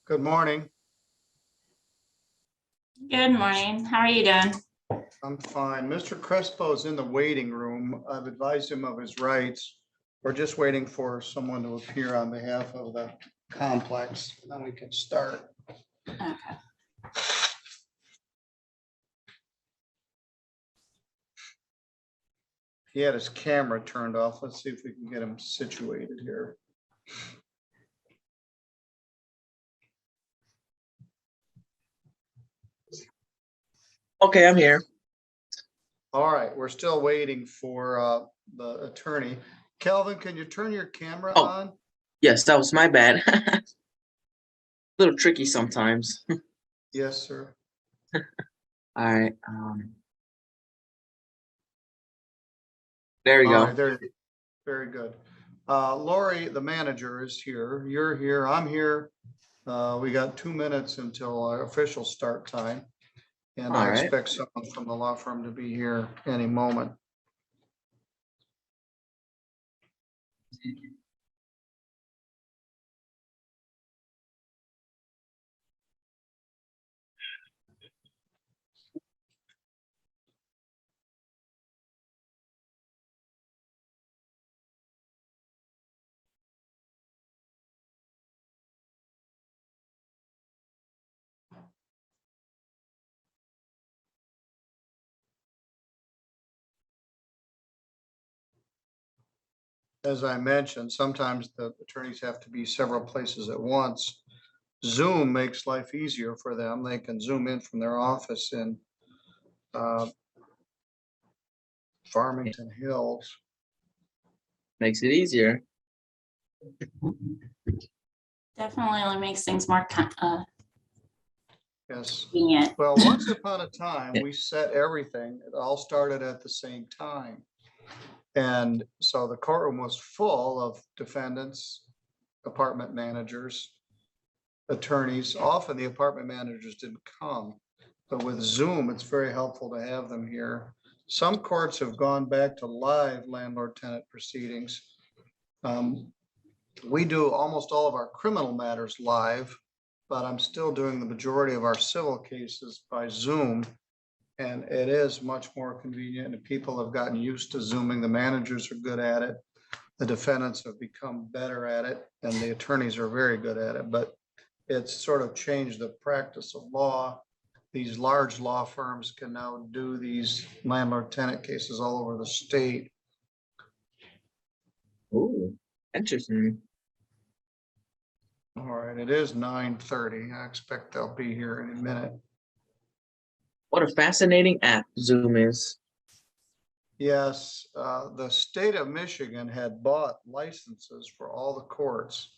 Good morning. Good morning. How are you doing? I'm fine. Mr. Crespo is in the waiting room. I've advised him of his rights. We're just waiting for someone to appear on behalf of the complex. Then we can start. Okay. He had his camera turned off. Let's see if we can get him situated here. Okay, I'm here. All right, we're still waiting for the attorney. Calvin, can you turn your camera Oh. on? Yes, that was my bad. A little tricky sometimes. Yes, sir. All right. There we All go. right, there. Very good. Lori, the manager, is here. You're here. I'm here. We got 2 minutes until our official start time. And All I right. expect someone from the law firm to be here any moment. As I mentioned, sometimes the attorneys have to be several places at once. Zoom makes life easier for them. They can zoom in from their office in Farmington Hills. Makes it easier. Definitely only makes things more Yes. convenient. Well, once upon a time, we set everything. It all started at the same time. And so the courtroom was full of defendants, apartment managers, attorneys. Often the apartment managers didn't come, but with Zoom, it's very helpful to have them here. Some courts have gone back to live landlord-tenant proceedings. We do almost all of our criminal matters live, but I'm still doing the majority of our civil cases by Zoom. And it is much more convenient, and people have gotten used to Zooming. The managers are good at it. The defendants have become better at it, and the attorneys are very good at it. But it's sort of changed the practice of law. These large law firms can now do these landlord-tenant cases all over the state. Ooh, interesting. All right, it is 9:30. I expect they'll be here in a minute. What a fascinating app Zoom is. Yes, the state of Michigan had bought licenses for all the courts,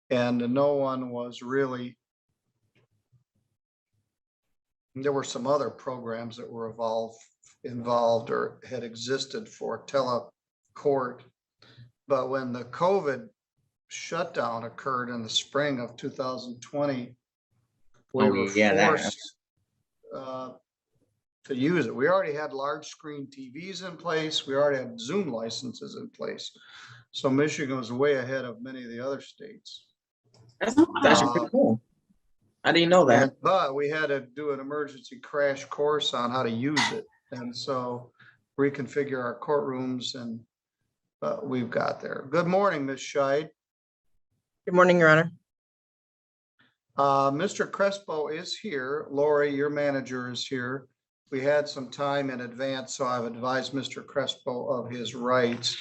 and no one was really. There were some other programs that were involved or had existed for telecourt, but when the COVID shutdown occurred in the spring of 2020, we were forced to use it. We already had large screen TVs in place. We already had Zoom licenses in place. So Michigan was way ahead of many of the other states. That's pretty cool. I didn't know that. But we had to do an emergency crash course on how to use it. And so reconfigure our courtrooms, and we've got there. Good morning, Ms. Scheid. Good morning, Your Honor. Mr. Crespo is here. Lori, your manager, is here. We had some time in advance, so I've advised Mr. Crespo of his rights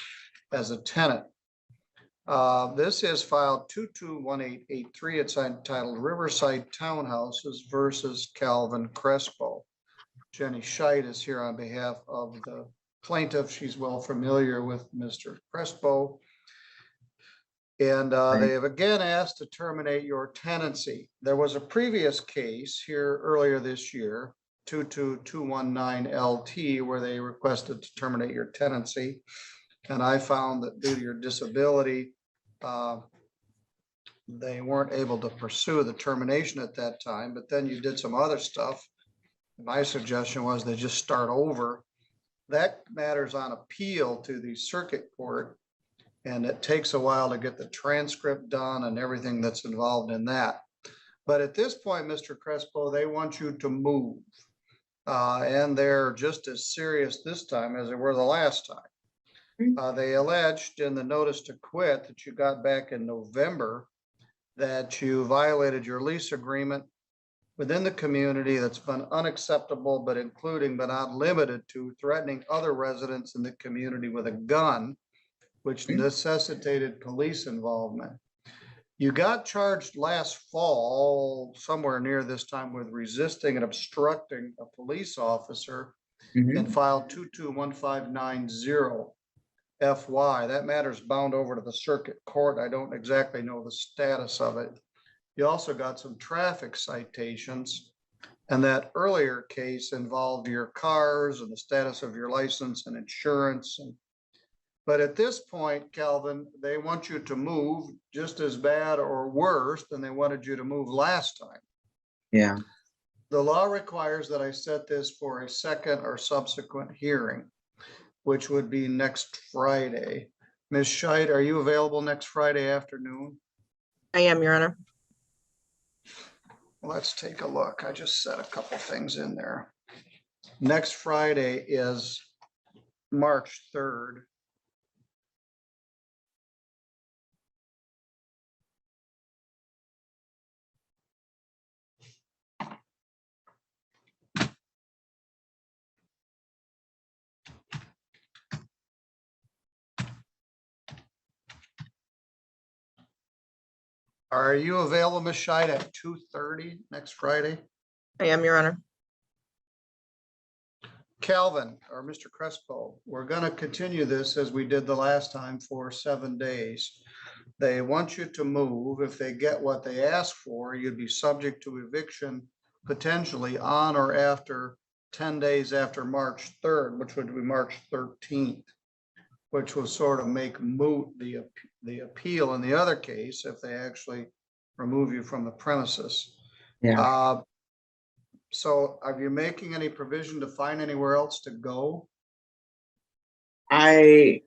as a tenant. This is filed 221883. It's entitled Riverside Townhouses versus Calvin Crespo. Jenny Scheid is here on behalf of the plaintiff. She's well familiar with Mr. Crespo. And they have again asked to terminate your tenancy. There was a previous case here earlier this year, 22219 LT, where they requested to terminate your tenancy. And I found that due to your disability, they weren't able to pursue the termination at that time, but then you did some other stuff. My suggestion was they just start over. That matter's on appeal to the circuit court, and it takes a while to get the transcript done and everything that's involved in that. But at this point, Mr. Crespo, they want you to move. And they're just as serious this time as they were the last time. They alleged in the notice to quit that you got back in November that you violated your lease agreement within the community that's been unacceptable, but including but not limited to threatening other residents in the community with a gun, which necessitated police involvement. You got charged last fall, somewhere near this time, with resisting and obstructing a police officer in file 221590 FY. That matter's bound over to the circuit court. I don't exactly know the status of it. You also got some traffic citations, and that earlier case involved your cars and the status of your license and insurance. But at this point, Calvin, they want you to move just as bad or worse than they wanted you to move last time. Yeah. The law requires that I set this for a second or subsequent hearing, which would be next Friday. Ms. Scheid, are you available next Friday afternoon? I am, Your Honor. Let's take a look. I just set a couple things in there. Next Friday is March 3rd. Are you available, Ms. Scheid, at 2:30 next Friday? I am, Your Honor. Calvin or Mr. Crespo, we're going to continue this as we did the last time for 7 days. They want you to move. If they get what they ask for, you'd be subject to eviction potentially on or after 10 days after March 3rd, which would be March 13th, which will sort of make moot the appeal in the other case if they actually remove you from the premises. Yeah. So are you making any provision to find anywhere else to go? I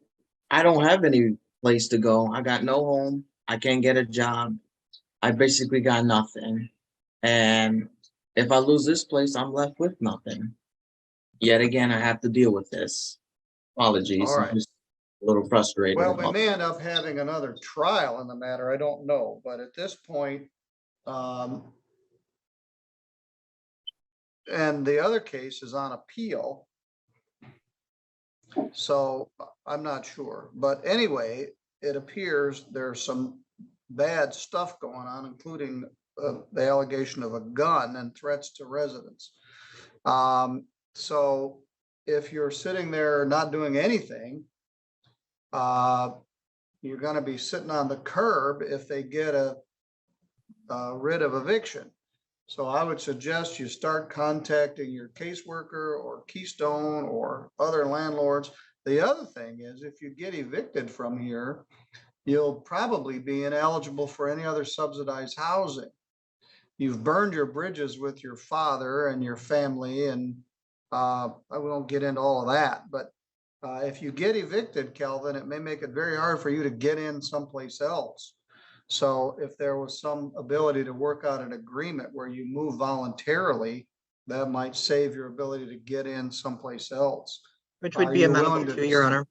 don't have any place to go. I got no home. I can't get a job. I basically got nothing. And if I lose this place, I'm left with nothing. Yet again, I have to deal with this. Apologies. All right. I'm just a little frustrated. Well, we about may end up having another trial in the matter. I don't know, but at this point, and the other case is on appeal. So I'm not sure, but anyway, it appears there's some bad stuff going on, including the allegation of a gun and threats to residents. So if you're sitting there not doing anything, you're going to be sitting on the curb if they get a writ of eviction. So I would suggest you start contacting your caseworker or Keystone or other landlords. The other thing is, if you get evicted from here, you'll probably be ineligible for any other subsidized housing. You've burned your bridges with your father and your family, and I won't get into all of that, but if you get evicted, Calvin, it may make it very hard for you to get in someplace else. So if there was some ability to work out an agreement where you move voluntarily, that might save your ability to get in someplace else. Which would Are be you amenable willing to, Your Honor.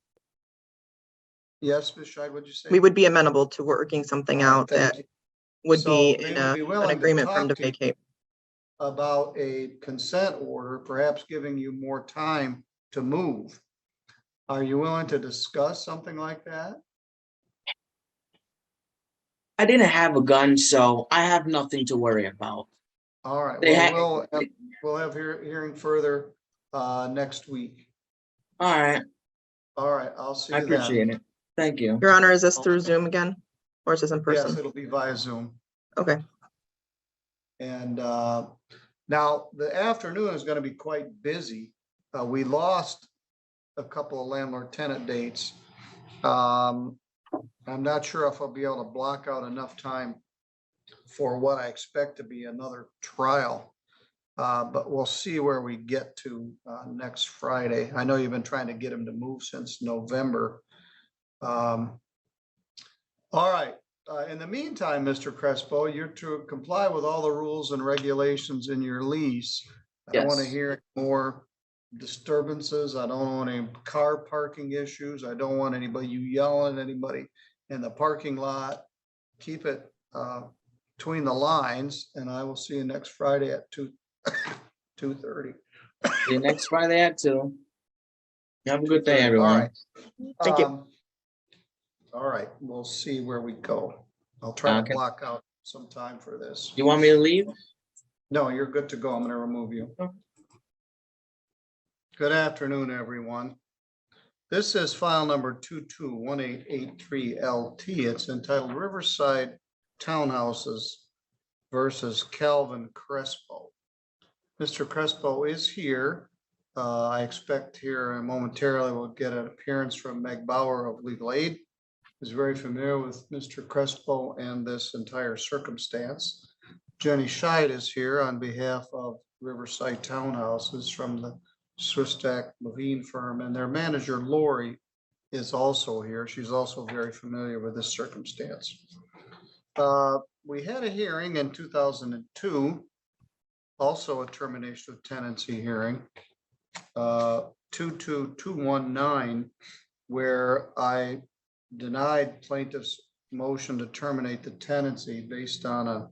Yes, Ms. Scheid, what'd you say? We would be amenable to working something out Thank that you. would So be they in would be an willing to agreement for him to talk to you vacate. about a consent order, perhaps giving you more time to move. Are you willing to discuss something like that? I didn't have a gun, so I have nothing to worry about. All right, They well, we'll have hearing further next week. All right. All right, I'll see I you then. appreciate it. Thank you. Your Honor, is this through Zoom again? Or is this in Yes, person? it'll be via Zoom. Okay. And now the afternoon is going to be quite busy. We lost a couple of landlord-tenant dates. I'm not sure if I'll be able to block out enough time for what I expect to be another trial. But we'll see where we get to next Friday. I know you've been trying to get him to move since November. All right, In the meantime, Mr. Crespo, you're to comply with all the rules and regulations in your lease. I don't want to Yes. hear more disturbances. I don't want any car parking issues. I don't want anybody, you yelling at anybody in the parking lot. Keep it between the lines, and I will see you next Friday at 2:30. See you next Friday at 2. Have a good day, All everyone. right. Thank you. All right, we'll see where we go. I'll try to Okay. block out some time for this. You want me to leave? No, you're good to go. I'm gonna remove you. Okay. Good afternoon, everyone. This is file number 221883LT. It's entitled Riverside Townhouses versus Calvin Crespo. Mr. Crespo is here. I expect here momentarily we'll get an appearance from Meg Bauer of Legal Aid, who's very familiar with Mr. Crespo and this entire circumstance. Jenny Scheid is here on behalf of Riverside Townhouses from the Swistack Levine firm, and their manager Lori is also here. She's also very familiar with this circumstance. We had a hearing in 2002, also a termination of tenancy hearing, 22219, where I denied plaintiff's motion to terminate the tenancy based on a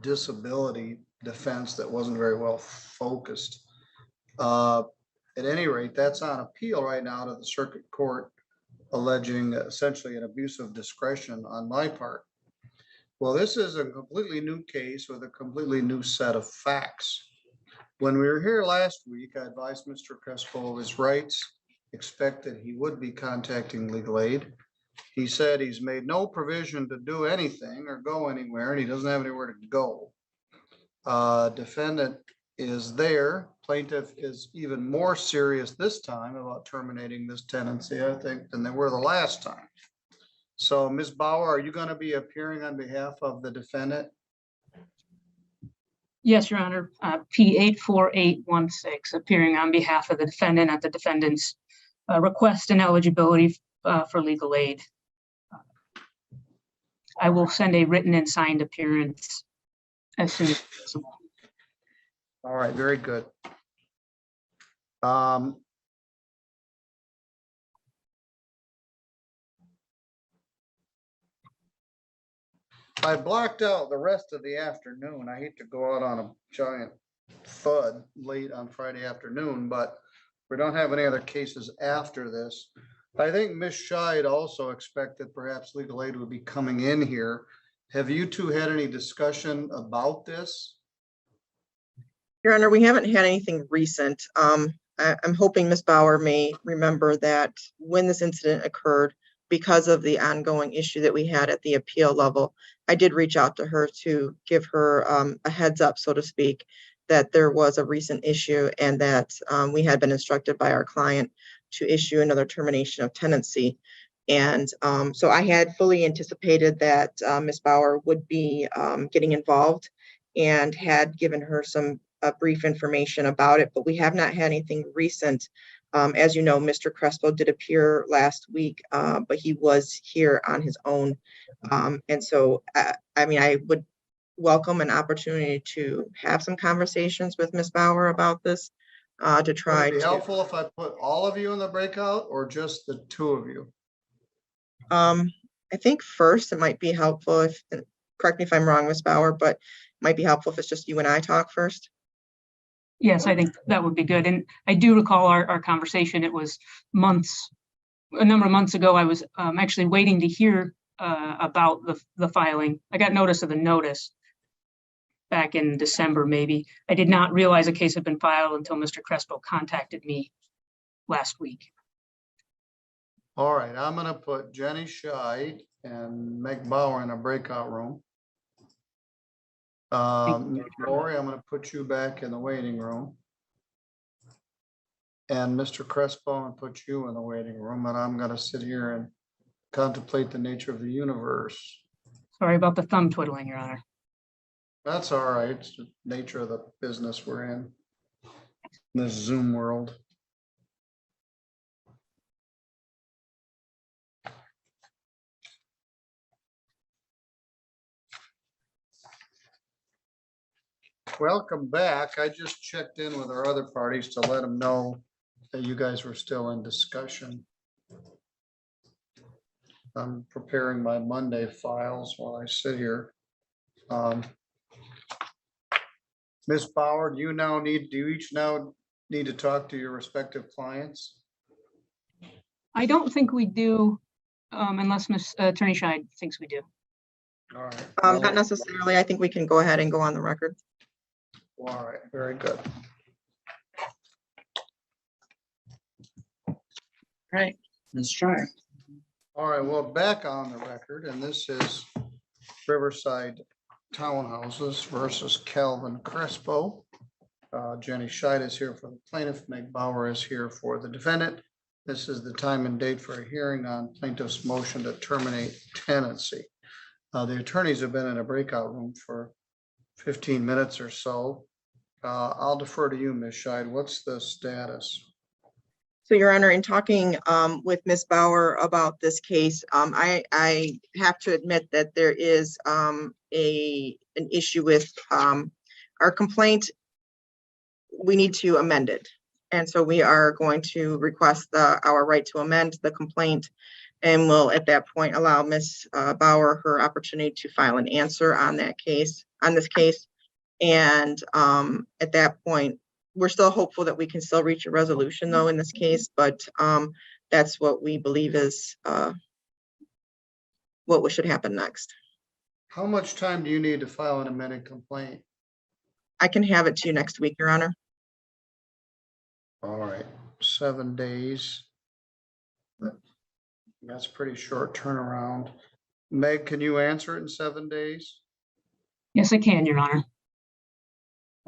disability defense that wasn't very well focused. At any rate, that's on appeal right now to the circuit court, alleging essentially an abuse of discretion on my part. Well, this is a completely new case with a completely new set of facts. When we were here last week, I advised Mr. Crespo of his rights, expected he would be contacting legal aid. He said he's made no provision to do anything or go anywhere, and he doesn't have anywhere to go. Defendant is there. Plaintiff is even more serious this time about terminating this tenancy, I think, than they were the last time. So, Ms. Bauer, are you going to be appearing on behalf of the defendant? Yes, Your Honor. P84816, appearing on behalf of the defendant at the defendant's request and eligibility for legal aid. I will send a written and signed appearance as soon as possible. All right, very good. I blocked out the rest of the afternoon. I hate to go out on a giant thud late on Friday afternoon, but we don't have any other cases after this. I think Ms. Scheid also expected perhaps legal aid would be coming in here. Have you two had any discussion about this? Your Honor, we haven't had anything recent. I'm hoping Ms. Bauer may remember that when this incident occurred, because of the ongoing issue that we had at the appeal level, I did reach out to her to give her a heads up, so to speak, that there was a recent issue and that we had been instructed by our client to issue another termination of tenancy. And so I had fully anticipated that Ms. Bauer would be getting involved and had given her some brief information about it, but we have not had anything recent. As you know, Mr. Crespo did appear last week, but he was here on his own. And so, I mean, I would welcome an opportunity to have some conversations with Ms. Bauer about this, to try Would it be to. helpful if I put all of you in the breakout or just the two of you? I think first it might be helpful if, correct me if I'm wrong, Ms. Bauer, but it might be helpful if it's just you and I talk first. Yes, I think that would be good. And I do recall our conversation. It was a number of months ago. I was actually waiting to hear about the filing. I got notice of the notice back in December, maybe. I did not realize a case had been filed until Mr. Crespo contacted me last week. All right, I'm gonna put Jenny Scheid and Meg Bauer in a breakout room. Lori, I'm gonna put you back in the waiting room. And Mr. Crespo, and put you in the waiting room, and I'm gonna sit here and contemplate the nature of the universe. Sorry about the thumb twiddling, Your Honor. That's all right. It's the nature of the business we're in this Zoom world. welcome back. I just checked in with our other parties to let them know that you guys were still in discussion. I'm preparing my Monday files while I sit here. Ms. Bauer, do you each now need to talk to your respective clients? I don't think we do, unless Ms. Attorney Scheid thinks we do. All right. Not well, necessarily. I think we can go ahead and go on the record. All right, very good. Right, let's try. All right, well, back on the record, and this is Riverside Townhouses versus Calvin Crespo. Jenny Scheid is here for the plaintiff. Meg Bauer is here for the defendant. This is the time and date for a hearing on plaintiff's motion to terminate tenancy. The attorneys have been in a breakout room for 15 minutes or so. I'll defer to you, Ms. Scheid. What's the status? So, Your Honor, in talking with Ms. Bauer about this case, I have to admit that there is an issue with our complaint. We need to amend it. And so we are going to request our right to amend the complaint, and will at that point allow Ms. Bauer her opportunity to file an answer on that case, on this case. And at that point, we're still hopeful that we can still reach a resolution though in this case, but that's what we believe is what should happen next. How much time do you need to file an amended complaint? I can have it to you next week, Your Honor. All right, 7 days. That's pretty short turnaround. Meg, can you answer it in 7 days? Yes, I can, Your Honor.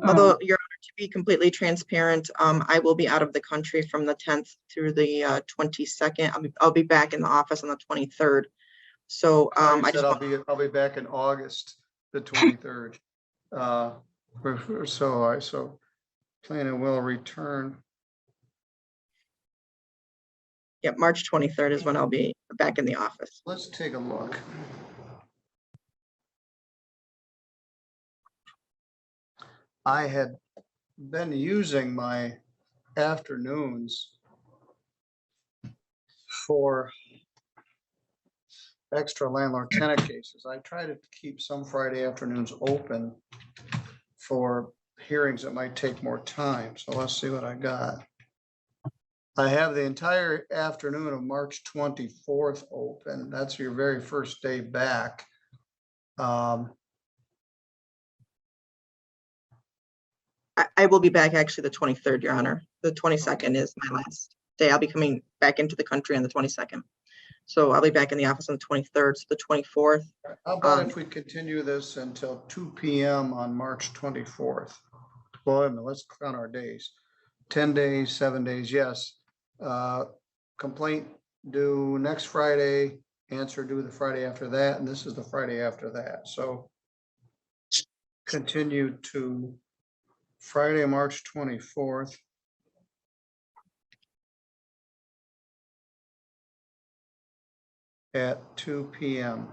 Although, Your Honor, to be completely transparent, I will be out of the country from the 10th through the 22nd. I'll be back in the office on the 23rd. So I said I'll be back in August, the 23rd. So plaintiff will return. yeah, March 23rd is when I'll be back in the office. Let's take a look. I had been using my afternoons for extra landlord tenant cases. I try to keep some Friday afternoons open for hearings that might take more time. So let's see what I got. I have the entire afternoon of March 24th open. That's your very first day back. I will be back actually the 23rd, Your Honor. The 22nd is my last day. I'll be coming back into the country on the 22nd. So I'll be back in the office on the 23rd, so the 24th. How about if we continue this until 2 p.m. on March 24th? Well, wait a minute, let's count our days. 10 days, 7 days, yes. Complaint due next Friday, answer due the Friday after that, and this is the Friday after that. So continue to Friday, March 24th. At 2 p.m.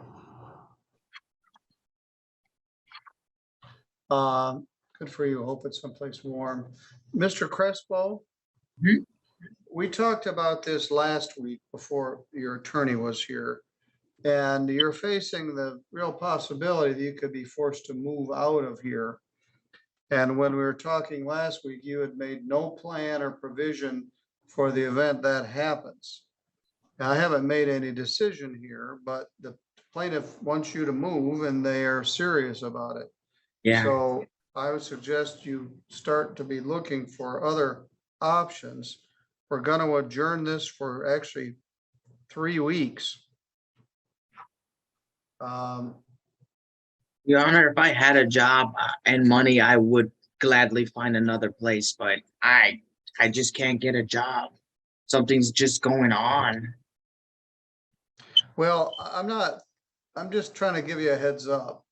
Good for you. Hope it's someplace warm. Mr. Crespo, we talked about this last week before your attorney was here, and you're facing the real possibility that you could be forced to move out of here. And when we were talking last week, you had made no plan or provision for the event that happens. I haven't made any decision here, but the plaintiff wants you to move and they are serious about it. Yeah. So I would suggest you start to be looking for other options. We're going to adjourn this for actually 3 weeks. Your Honor, if I had a job and money, I would gladly find another place, but I just can't get a job. Something's just going on. Well, I'm just trying to give you a heads up.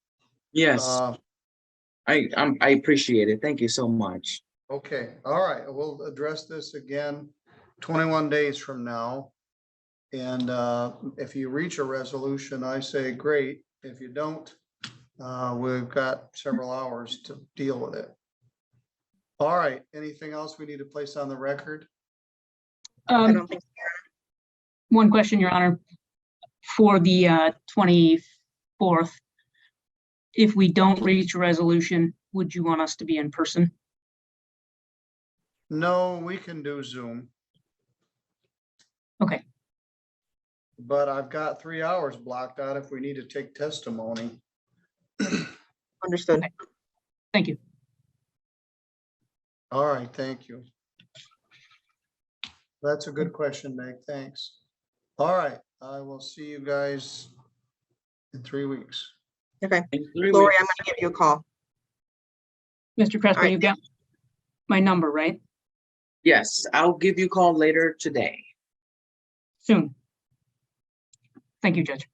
Yes, I appreciate it. Thank you so much. Okay, all right, we'll address this again 21 days from now. And if you reach a resolution, I say great. If you don't, We've got several hours to deal with it. All right, anything else we need to place on the record? I don't think, One question, Your Honor. For the 24th, if we don't reach a resolution, would you want us to be in person? No, we can do Zoom, Okay, but I've got 3 hours blocked out if we need to take testimony. understood. thank you. All right, thank you. That's a good question, Meg. Thanks. All right, I will see you guys in 3 weeks. Okay, In 3 Lori, weeks. I'm gonna give you a call. Mr. Crespo, right, you got my number, right? Yes, I'll give you a call later today. Soon. Thank you, Judge.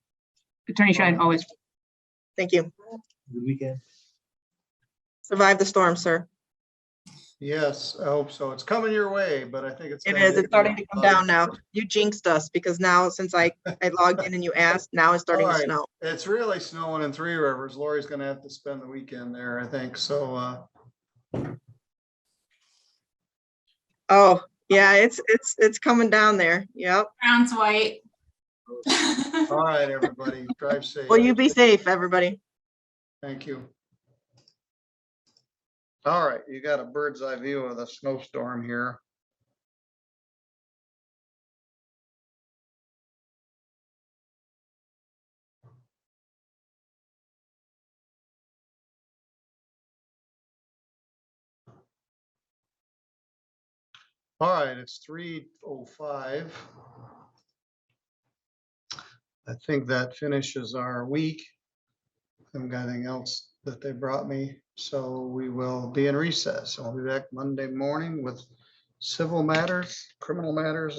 Attorney Schein, always. Thank you. Good weekend. Survive the storm, sir. Yes, I hope so. It's coming your way, but I think it's. It gonna is. hit It's starting you to come hard. down now. You jinxed us because now since I logged in and you asked, now it's starting All to right. snow. It's really snowing in Three Rivers. Lori's gonna have to spend the weekend there, I think, so, Oh, yeah, it's coming down there. Yep. Brown's white. all right, everybody, drive safe. Well, you be safe, everybody. Thank you. All right, you got a bird's eye view of the snowstorm here. All right, it's 3:05. I think that finishes our week. Haven't got anything else that they brought me, so we will be in recess. I'll be back Monday morning with civil matters, criminal matters.